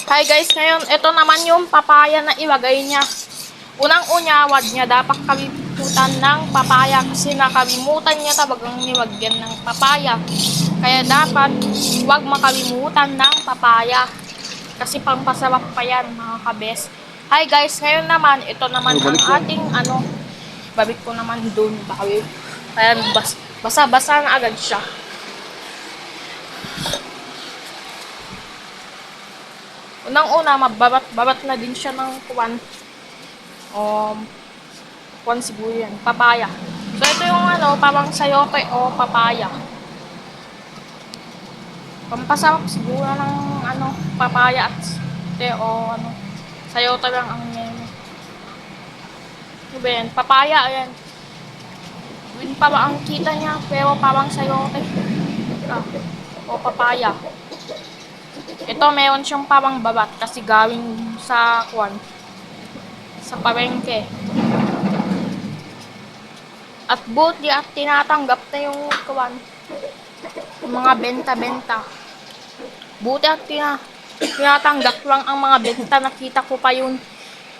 Hi guys, ngayon ito naman yung papaya na ilagay niya. Unang-una, wag niya dapat kalimutan ng papaya kasi nakalimutan niya talagang nilagyan ng papaya. Kaya dapat wag makalimutan ng papaya kasi pampasarap pa yan mga kabes. Hi guys, ngayon naman, ito naman ang ating balik ko naman doon bawi. Kaya basa-basa na agad siya. Unang-una, mababat na din siya ng kuwan siguro yan, papaya. So, ito yung parang sayote o papaya. Pampasarap siguro ng papaya at sayote lang ang yan. Diba yan? Papaya, ayan. Yun pa ba ang kita niya, pero parang sayote. O papaya. Ito, meron siyang parang babat kasi galing sa sa palengke. At buti at tinatanggap na yung mga benta-benta. Buti at tinatanggap lang ang mga benta. Nakita ko pa yun.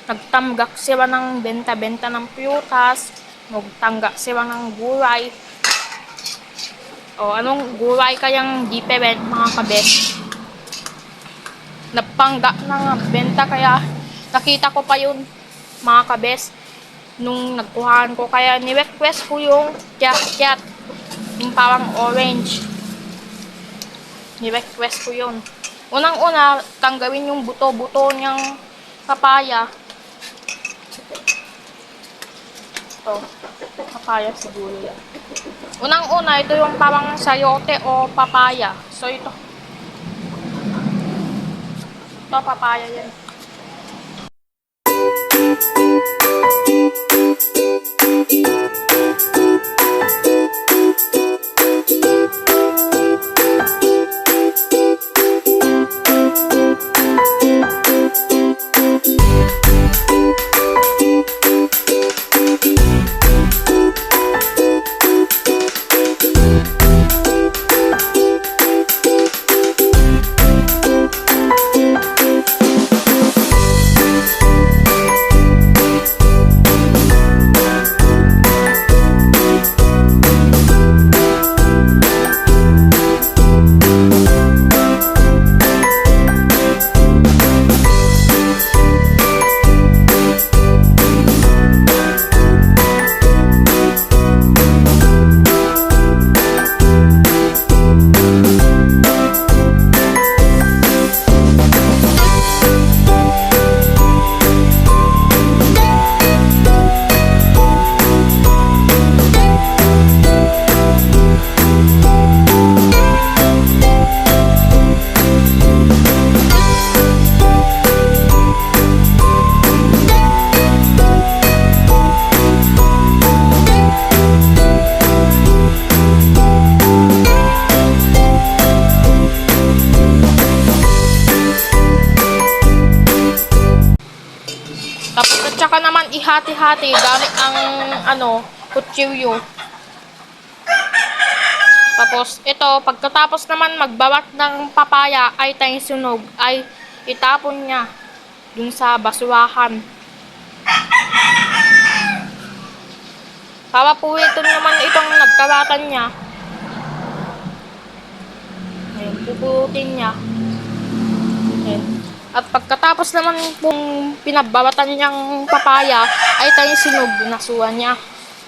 Nagtanggap sila ng benta-benta ng prutas. Nagtanggap sila ng gulay. O, anong gulay kayang diferent mga kabet? Napangga ng benta kaya nakita ko pa yun mga kabes nung nagkuhaan ko kaya ni-request ko yung kyat yung parang orange, ni-request ko yun. Unang-una tanggalin yung buto-buto niyang papaya. Ito papaya siguro yan. Unang-una ito yung parang sayote o papaya. So ito papaya yan. Tapos at saka naman ihati-hati gamit ang kutsilyo. Tapos ito, pagkatapos naman magbawat ng papaya ay tayong sunog ay itapon niya dun sa basurahan. Para po ito naman itong nagkawatan niya. Ayan, puputin niya. Ayan. At pagkatapos naman kung pinabawatan niyang papaya, ay tayong sinog, nasuwan niya.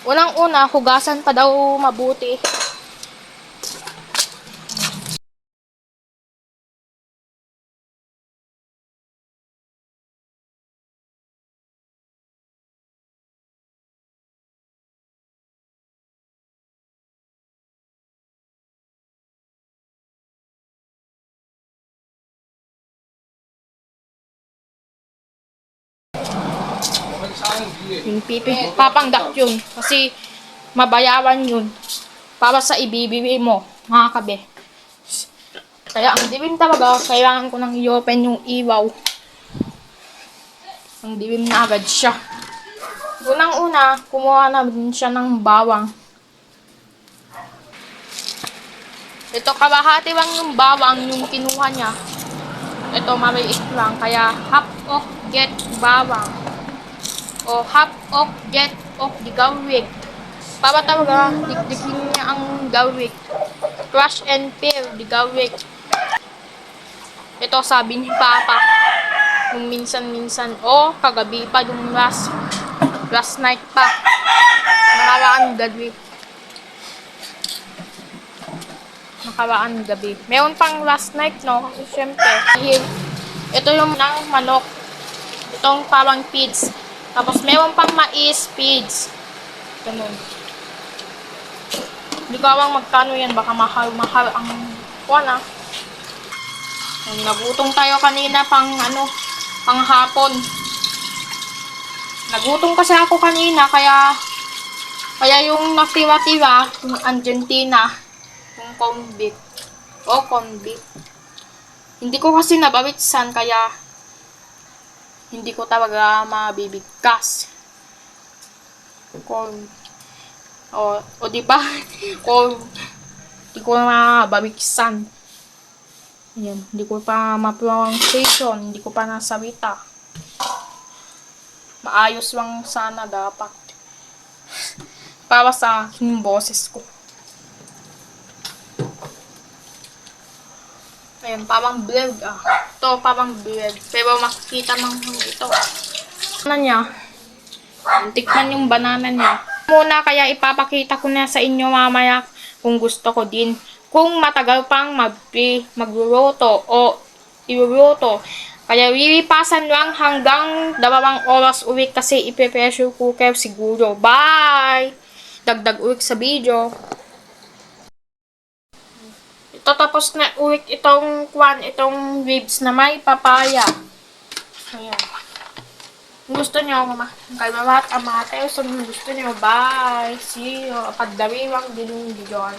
Unang-una, hugasan pa daw mabuti. Yung papanggap yun kasi mabayaran yun para sa ibibili mo mga kabe. Kaya ang dilim talaga, kailangan ko nang i-open yung iwaw. Ang dilim na agad siya. Unang-una, kumuha na din siya ng bawang. Ito, kalahati lang yung bawang yung kinuha niya. ito maliit lang, kaya half of get bawang. O half of get of the garlic. Para talaga, dikdikin niya ang garlic. Crush and peel the garlic. Ito sabi ni Papa, kung minsan-minsan, o kagabi pa yung last night pa. Nakaraan gabi. Meron pang last night, no? Kasi syempre, ito yung ng manok. Itong parang feeds. Tapos meron pang mais feeds. Ganun. Hindi ko awang magkano yan. Baka mahal ang kuwan, ah. Nagutom tayo kanina pang hapon. Nagutom kasi ako kanina, kaya yung natira-tira, yung Argentina, yung corned beef. Hindi ko kasi nababitsan, kaya hindi ko talaga mabibigkas. O di ba? Hindi ko na mababitsan. Yan, hindi ko pa ma-pronunciation, hindi ko pa nasabita. Maayos lang sana dapat. Para sa akin yung boses ko. Ayan, parang blurred ah. Ito, parang blurred. Pero makikita man ito. Ano niya? Tikman yung banana niya. Muna, kaya ipapakita ko na sa inyo mamaya kung gusto ko din. Kung matagal pang magluluto o iluluto. Kaya lilipasan lang hanggang 2 oras ulit kasi ipe-pressure cooker siguro. Bye! Dagdag ulit sa video. Ito tapos na ulit itong ribs na may papaya. Ayan. Kung gusto nyo, kay Mamat Amates, kung gusto nyo, bye! See you! Pagdami lang din yung video.